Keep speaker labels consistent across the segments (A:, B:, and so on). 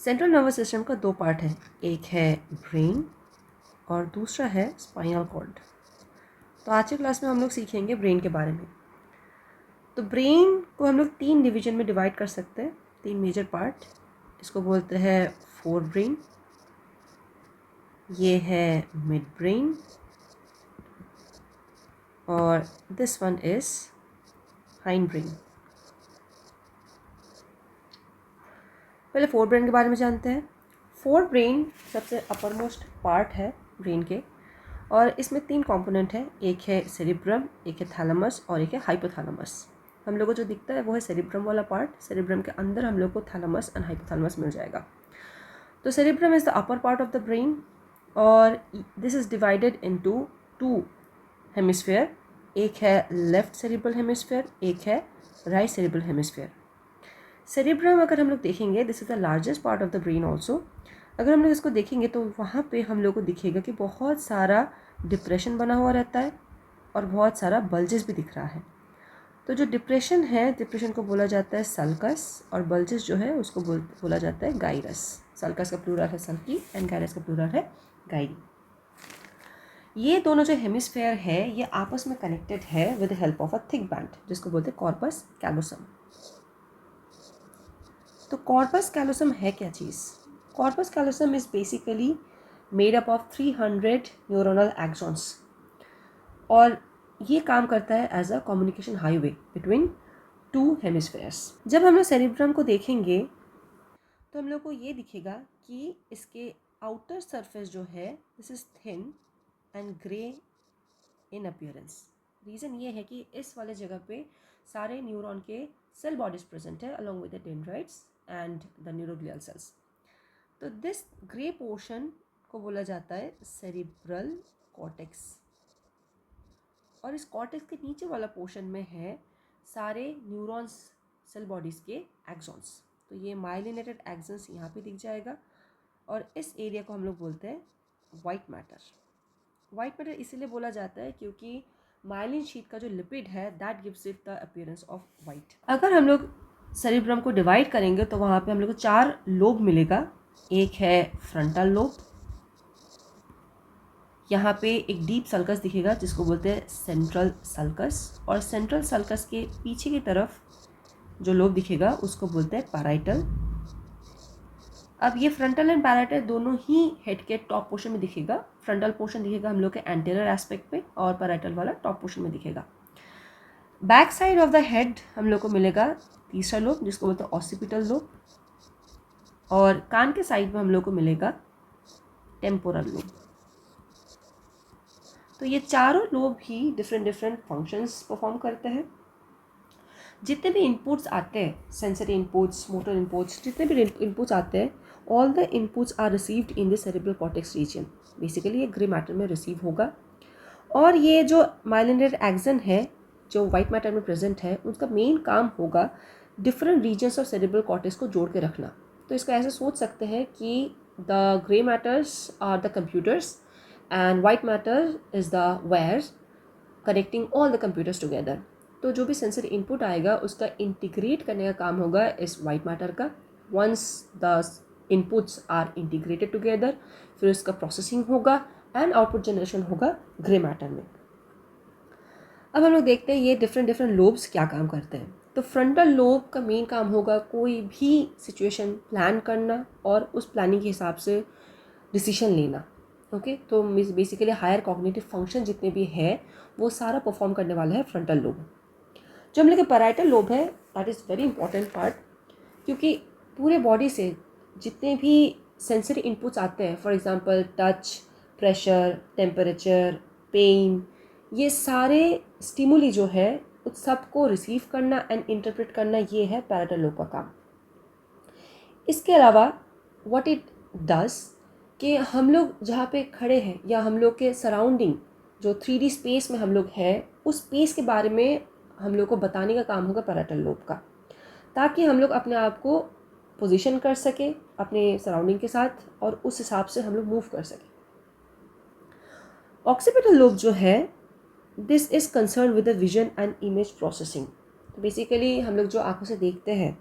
A: Central nervous system का 2 part है, एक है ब्रेन और दूसरा है स्पाइनल कॉर्ड। तो आज की क्लास में हम लोग सीखेंगे ब्रेन के बारे में। तो ब्रेन को हम लोग 3 डिवीजन में डिवाइड कर सकते हैं, 3 मेजर पार्ट। इसको बोलते हैं फोर ब्रेन, ये है मिड ब्रेन और this one is hind brain. पहले फोर ब्रेन के बारे में जानते हैं। फोर ब्रेन सबसे अपर मोस्ट पार्ट है ब्रेन के और इसमें 3 कंपोनेंट है, एक है सेरिब्रम, एक है थैलेमस और एक है हाइपोथैलेमस। हम लोग को जो दिखता है वो है सेरिब्रम वाला पार्ट। सेरिब्रम के अंदर हम लोग को थैलेमस एंड हाइपोथैलेमस मिल जाएगा। तो cerebrum is the upper part of the brain और this is divided into 2 hemisphere, एक है लेफ्ट सेरिब्रल हेमिस्फीयर, एक है राइट सेरिब्रल हेमिस्फीयर। सेरिब्रम अगर हम लोग देखेंगे, this is the largest part of the brain also. अगर हम लोग इसको देखेंगे तो वहाँ पे हम लोग को दिखेगा कि बहुत सारा डिप्रेशन बना हुआ रहता है और बहुत सारा बल्जेस भी दिख रहा है। तो जो डिप्रेशन है, डिप्रेशन को बोला जाता है सल्कस और बल्जेस जो है उसको बोला जाता है गाइरस। सल्कस का प्लूरल है सल्की एंड गाइरस का प्लूरल है गाइरी। ये दोनों जो हेमिस्फेयर है ये आपस में कनेक्टेड है with the help of a thick band जिसको बोलते हैं कॉर्पस कैलोसम। तो कॉर्पस कैलोसम है क्या चीज़? Corpus callosum is basically made up of 300 neuronal axons और ये काम करता है as a communication highway between 2 hemispheres. जब हम लोग सेरिब्रम को देखेंगे तो हम लोग को ये दिखेगा कि इसके आउटर सरफेस जो है this is thin and grey in appearance. Reason ये है कि इस वाले जगह पे सारे न्यूरॉन के सेल बॉडीज प्रेजेंट है along with the dendrites and the neuroglial sales. तो दिस ग्रे पोर्शन को बोला जाता है सेरिब्रल कॉर्टेक्स और इस कॉर्टेक्स के नीचे वाला पोर्शन में है सारे न्यूरॉन्स सेल बॉडीज़ के एक्सॉन्स। तो ये माइलिनेटेड एक्सॉन्स यहाँ पे दिख जाएगा और इस एरिया को हम लोग बोलते हैं वाइट मैटर। वाइट मैटर इसीलिए बोला जाता है क्योंकि माइलिन शीट का जो लिपिड है that gives it the appearance of white. अगर हम लोग सेरिब्रम को डिवाइड करेंगे तो वहाँ पे हम लोग को 4 लोब मिलेगा। एक है फ्रंटल लोब, यहाँ पे एक डीप सल्कस दिखेगा जिसको बोलते हैं सेंट्रल सल्कस और सेंट्रल सल्कस के पीछे की तरफ जो लोब दिखेगा उसको बोलते हैं पैराइटल। अब ये फ्रंटल एंड पैराइटल दोनों ही हेड के टॉप पोर्शन में दिखेगा। फ्रंटल पोर्शन दिखेगा हम लोग के एंटीरियर एस्पेक्ट पे और पैराइटल वाला टॉप पोर्शन में दिखेगा। Back side of the head हम लोग को मिलेगा तीसरा लोब जिसको बोलते हैं ऑसिपिटल लोब और कान के साइड में हम लोग को मिलेगा टेम्पोरल लोब। तो ये चारों लोब ही डिफरेंट फंक्शंस परफॉर्म करते हैं। जितने भी इनपुट्स आते हैं, सेंसरी इनपुट्स, मोटर इनपुट्स, जितने भी इनपुट्स आते हैं, all the inputs are received in the cerebral cortex region. Basically ये ग्रे मैटर में रिसीव होगा और ये जो माइलिनेटेड एक्सन है जो वाइट मैटर में प्रेजेंट है उसका मेन काम होगा different regions of cerebral cortex को जोड़ के रखना। तो इसका ऐसे सोच सकते हैं कि the grey matters are the computers and white matter is the wires connecting all the computers together. तो जो भी सेंसरी इनपुट आएगा उसका इंटीग्रेट करने का काम होगा इस वाइट मैटर का। Once the inputs are integrated together फिर उसका प्रोसेसिंग होगा एंड आउटपुट जनरेशन होगा ग्रे मैटर में। अब हम लोग देखते हैं ये डिफरेंट लोब्स क्या काम करते हैं। तो फ्रंटल लोब का मेन काम होगा कोई भी सिचुएशन प्लान करना और उस प्लानिंग के हिसाब से डिसीजन लेना। ओके तो बेसिकली हायर कॉग्निटिव फंक्शन जितने भी है वो सारा परफॉर्म करने वाला है फ्रंटल लोब। जो हम लोग के पैराइटल लोब है that is very important part क्योंकि पूरे बॉडी से जितने भी सेंसरी इनपुट्स आते हैं, for example touch, pressure, temperature, pain, ये सारे स्टिमुली जो है उस सब को रिसीव करना एंड इंटरप्रेट करना ये है पैराइटल लोब का काम। इसके अलावा व्हाट इट डज कि हम लोग जहाँ पे खड़े हैं या हम लोग के सराउंडिंग जो 3D स्पेस में हम लोग हैं उस स्पेस के बारे में हम लोग को बताने का काम होगा पैराइटल लोब का, ताकि हम लोग अपने आप को पोजीशन कर सके अपने सराउंडिंग के साथ और उस हिसाब से हम लोग मूव कर सके। ऑक्सीपिटल लोब जो है this is concern with the vision and image processing. तो बेसिकली हम लोग जो आंखों से देखते हैं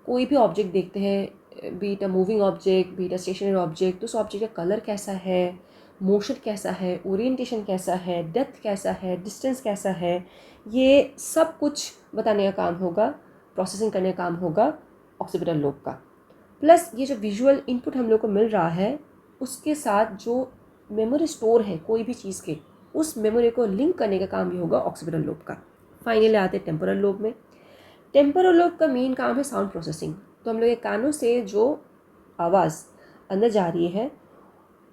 A: कोई भी ऑब्जेक्ट देखते हैं, be it a moving object, be it a stationary object, तो उस ऑब्जेक्ट का कलर कैसा है, मोशन कैसा है, ओरिएंटेशन कैसा है, डेप्थ कैसा है, डिस्टेंस कैसा है, ये सब कुछ बताने का काम होगा, प्रोसेसिंग करने का काम होगा ऑक्सीपिटल लोब का। प्लस ये जो विजुअल इनपुट हम लोग को मिल रहा है उसके साथ जो मेमोरी स्टोर है कोई भी चीज़ के, उस मेमोरी को लिंक करने का काम भी होगा ऑक्सीपिटल लोब का। फाइनली आते हैं टेम्पोरल लोब में। टेम्पोरल लोब का मेन काम है साउंड प्रोसेसिंग। तो हम लोग के कानों से जो आवाज़ अंदर जा रही है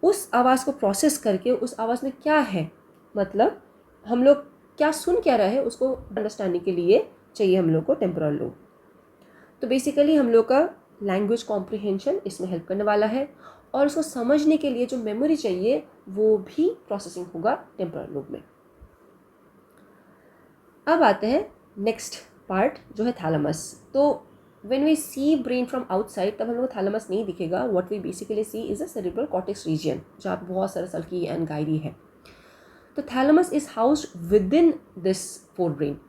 A: उस आवाज़ को प्रोसेस करके उस आवाज़ में क्या है, मतलब हम लोग क्या सुन क्या रहे हैं उसको अंडरस्टैंडिंग के लिए चाहिए हम लोग को टेम्पोरल लोब। तो बेसिकली हम लोग का लैंग्वेज कॉम्प्रिहेंशन इसमें हेल्प करने वाला है और उसको समझने के लिए जो मेमोरी चाहिए वो भी प्रोसेसिंग होगा टेम्पोरल लोब में। अब आते हैं नेक्स्ट पार्ट जो है थैलेमस। तो when we see brain from outside तब हम लोग को थैलेमस नहीं दिखेगा। What we basically see is a cerebral cortex region जहाँ पे बहुत सारा सल्की एंड गायरी है। तो thalamus is housed within this forebrain.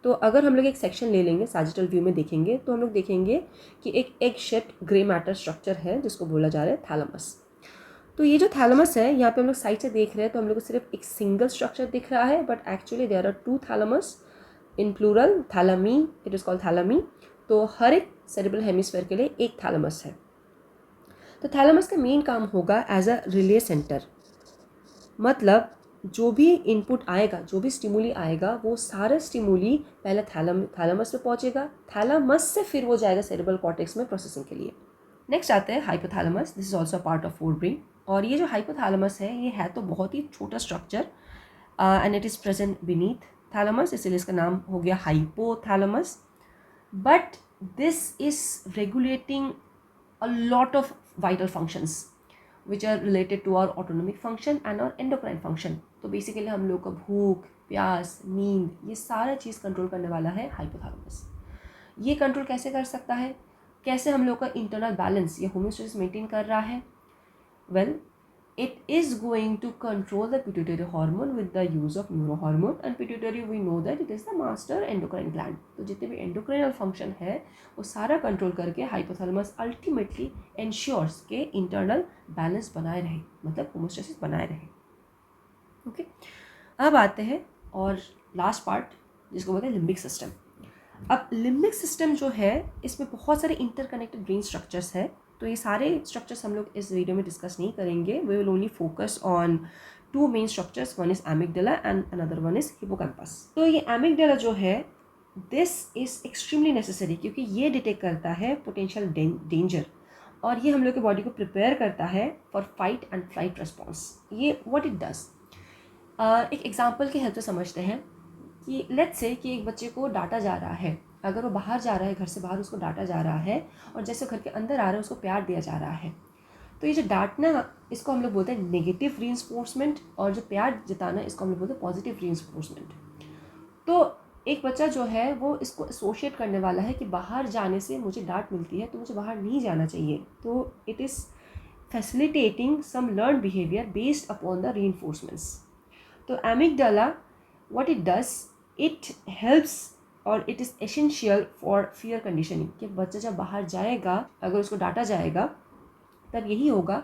A: तो अगर हम लोग एक सेक्शन ले लेंगे सैजिटल व्यू में देखेंगे तो हम लोग देखेंगे कि एक egg shaped grey matter structure है जिसको बोला जा रहा है थैलेमस। तो ये जो थैलेमस है यहाँ पे हम लोग साइड से देख रहे हैं तो हम लोग को सिर्फ एक सिंगल स्ट्रक्चर दिख रहा है, but actually there are two thalamus in plural, thalami, it is called thalami. तो हर एक सेरेब्रल हेमिस्फीयर के लिए एक थैलेमस है। तो थैलेमस का मेन काम होगा एज अ रिले सेंटर, मतलब जो भी इनपुट आएगा, जो भी स्टिमुली आएगा वो सारा स्टिमुली पहले थैलेमस में पहुंचेगा, थैलेमस से फिर वो जाएगा सेरेब्रल कॉर्टेक्स में प्रोसेसिंग के लिए। नेक्स्ट आते हैं hypothalamus. This is also part of fore brain. और ये जो हाइपोथैलेमस है ये है तो बहुत ही छोटा structure and it is present beneath thalamus, इसलिए इसका नाम हो गया hypothalamus. But this is regulating a lot of vital functions which are related to our autonomic function and our endocrine function. तो बेसिकली हम लोग का भूख, प्यास, नींद, ये सारा चीज़ कंट्रोल करने वाला है हाइपोथैलेमस। ये कंट्रोल कैसे कर सकता है, कैसे हम लोग का इंटरनल बैलेंस या होमियोस्टेसिस मेंटेन कर रहा है? Well, it is going to control the pituitary hormone with the use of neurohormone, and pituitary we know that it is the master endocrine gland. तो जितने भी एंडोक्राइनल फंक्शन है वो सारा कंट्रोल करके हाइपोथैलेमस अल्टीमेटली एंश्योर्स के internal balance बनाए रहे, मतलब होमोस्टेसिस बनाए रहे। ओके, अब आते हैं और लास्ट पार्ट जिसको बोलते हैं लिम्बिक सिस्टम। अब लिम्बिक सिस्टम जो है इसमें बहुत सारे इंटरकनेक्टेड ब्रेन स्ट्रक्चर्स है। तो ये सारे स्ट्रक्चर्स हम लोग इस वीडियो में डिस्कस नहीं करेंगे। We will only focus on two main structures, one is amygdala and another one is hippocampus. तो ये एमिगडाला जो है दिस इज एक्सट्रीमली नेसेसरी क्योंकि ये डिटेक्ट करता है पोटेंशियल डेंजर और ये हम लोग के बॉडी को प्रिपेयर करता है for fight and flight response. ये व्हाट इट डज, एक एग्जाम्पल के हेल्प से समझते हैं कि लेट्स से कि एक बच्चे को डांटा जा रहा है। अगर वो बाहर जा रहा है, घर से बाहर उसको डांटा जा रहा है और जैसे घर के अंदर आ रहा है उसको प्यार दिया जा रहा है। तो ये जो डांटना इसको हम लोग बोलते हैं नेगेटिव रीइंफोर्समेंट और जो प्यार जताना इसको हम लोग बोलते हैं पॉजिटिव रीइंफोर्समेंट। तो एक बच्चा जो है वो इसको एसोशिएट करने वाला है कि बाहर जाने से मुझे डांट मिलती है तो मुझे बाहर नहीं जाना चाहिए। तो it is facilitating some learn behaviour based upon the reinforcements. तो amygdala what it does, it helps और it is essential for fear conditioning कि बच्चा जब बाहर जाएगा अगर उसको डांटा जाएगा तब यही होगा,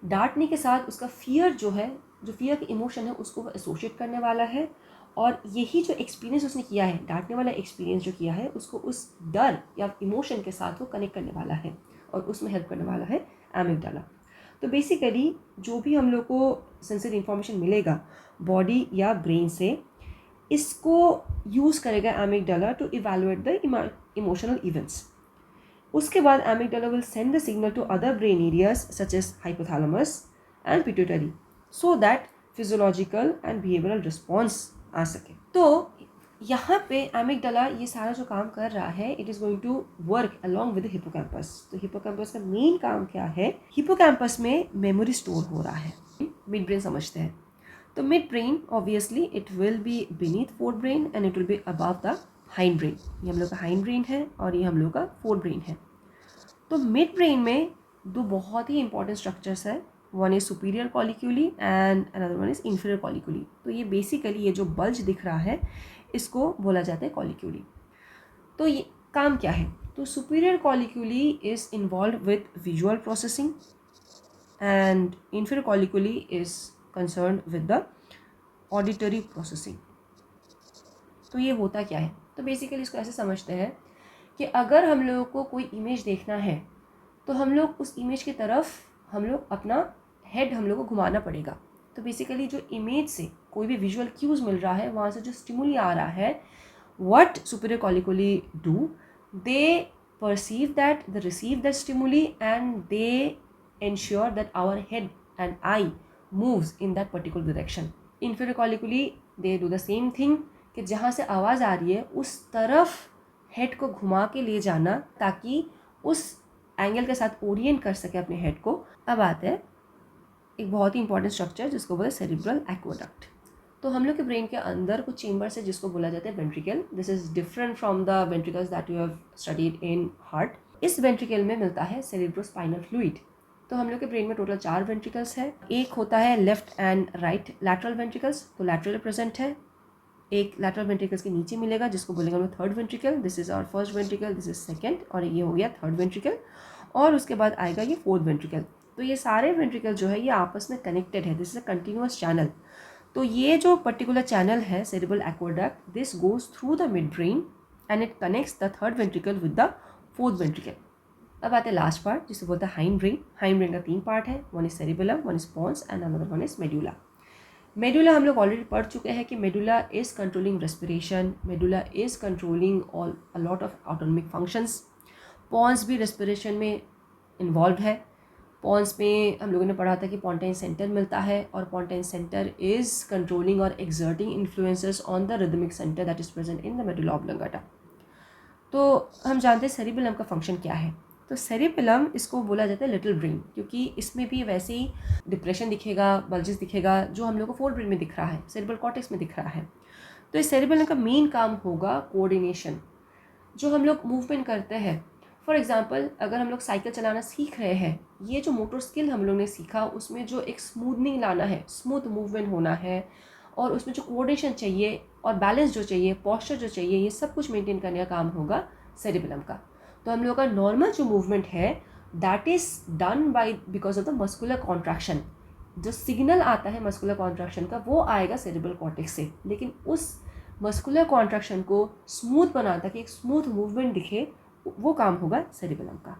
A: डांटने के साथ उसका फियर जो है, जो फियर की इमोशन है उसको वो एसोशिएट करने वाला है और यही जो एक्सपीरियंस उसने किया है, डांटने वाला एक्सपीरियंस जो किया है उसको उस डर या इमोशन के साथ वो कनेक्ट करने वाला है और उसमें हेल्प करने वाला है एमिगडाला। तो बेसिकली जो भी हम लोग को सेंसरी इंफॉर्मेशन मिलेगा बॉडी या ब्रेन से, इसको यूज़ करेगा amygdala to evaluate the emotional events. उसके बाद amygdala will send the signal to other brain areas such as hypothalamus and pituitary so that physiological and behavioural response आ सके। तो यहाँ पे एमिगडाला ये सारा जो काम कर रहा है it is going to work along with hippocampus. तो हिपोकैम्पस का मेन काम क्या है, हिपोकैम्पस में मेमोरी स्टोर हो रहा है। मिड ब्रेन समझते हैं। तो mid brain obviously it will be beneath fourth brain and it will be above the hind brain. ये हम लोग का हाइंड ब्रेन है और ये हम लोग का फोर्थ ब्रेन है। तो मिड ब्रेन में दो बहुत ही इंपॉर्टेंट स्ट्रक्चर्स है, one is superior colliculi and another one is inferior colliculi. तो ये बेसिकली ये जो बल्ज दिख रहा है इसको बोला जाता है कॉलिक्यूली। तो ये काम क्या है, तो superior colliculi is involve with visual processing and inferior colliculi is concerned with the auditory processing. तो ये होता क्या है? तो बेसिकली इसको ऐसे समझते हैं कि अगर हम लोगों को कोई इमेज देखना है तो हम लोग उस इमेज की तरफ हम लोग अपना हेड हम लोग को घुमाना पड़ेगा. तो बेसिकली जो इमेज से कोई भी विजुअल क्यूज मिल रहा है, वहाँ से जो स्टिमुली आ रहा है, what superior colliculi do, they perceive that, they receive that stimuli and they ensure that our head and eye moves in that particular direction. Inferior colliculi they do the same thing कि जहाँ से आवाज़ आ रही है उस तरफ head को घुमा के ले जाना ताकि उस एंगल के साथ ओरिएंट कर सके अपने हेड को. अब आते हैं एक बहुत ही इंपॉर्टेंट स्ट्रक्चर जिसको बोलते हैं सेरिब्रल एक्वाडक्ट. तो हम लोग के ब्रेन के अंदर कुछ चेम्बर्स है जिसको बोला जाता है ventricle. This is different from the ventricles that you have studied in heart. इस वेंट्रिकल में मिलता है सेरिब्रोस्पाइनल फ्लूइड. तो हम लोग के ब्रेन में टोटल 4 वेंट्रिकल्स है. एक होता है left and right lateral ventricles, तो लैटरल प्रेजेंट है. एक लैटरल वेंट्रिकल्स के नीचे मिलेगा जिसको बोलेंगे हम लोग third ventricle. This is our first ventricle, this is second, और ये हो गया थर्ड वेंट्रिकल. और उसके बाद आएगा ये फोर्थ वेंट्रिकल. तो ये सारे वेंट्रिकल जो है ये आपस में कनेक्टेड है. This is a continuous channel. तो ये जो पर्टिकुलर चैनल है cerebral aqueduct, this goes through the mid brain and it connects the third ventricle with the fourth ventricle. अब आते हैं लास्ट पार्ट जिसे बोलते हैं हाइंड ब्रेन. हाइंड ब्रेन का 3 पार्ट है. One is cerebellum, one is pons and another one is medulla. Medulla हम लोग ऑलरेडी पढ़ चुके हैं कि medulla is controlling respiration, medulla is controlling all a lot of autonomic functions. Pons भी respiration में इन्वॉल्व है. पॉन्स में हम लोगों ने पढ़ा था कि पोंटाइन सेंटर मिलता है और पोंटाइन सेंटर इज कंट्रोलिंग और exerting influences on the rhythmic centre that is present in the medulla oblongata. तो हम जानते हैं सेरिबेलम का फंक्शन क्या है. तो सेरिबेलम इसको बोला जाता है लिटिल ब्रेन, क्योंकि इसमें भी वैसे ही डिप्रेशन दिखेगा, बल्जेस दिखेगा जो हम लोग को फोर ब्रेन में दिख रहा है, सेरिब्रल कॉर्टेक्स में दिख रहा है. तो इस सेरिबेलम का मेन काम होगा कोऑर्डिनेशन. जो हम लोग मूवमेंट करते हैं, फॉर एग्जाम्पल अगर हम लोग साइकिल चलाना सीख रहे हैं, ये जो मोटर स्किल हम लोग ने सीखा उसमें जो एक स्मूथनिंग लाना है, स्मूथ मूवमेंट होना है, और उसमें जो कोऑर्डिनेशन चाहिए और बैलेंस जो चाहिए, पोस्चर जो चाहिए, ये सब कुछ मेंटेन करने का काम होगा सेरिबेलम का. तो हम लोग का नॉर्मल जो मूवमेंट है that is done by because of the muscular contraction. जो सिग्नल आता है मस्कुलर कॉन्ट्रैक्शन का वो आएगा सेरिब्रल कॉर्टेक्स से, लेकिन उस मस्कुलर कॉन्ट्रैक्शन को स्मूथ बनाता कि एक स्मूथ मूवमेंट दिखे, वो काम होगा सेरिबेलम का.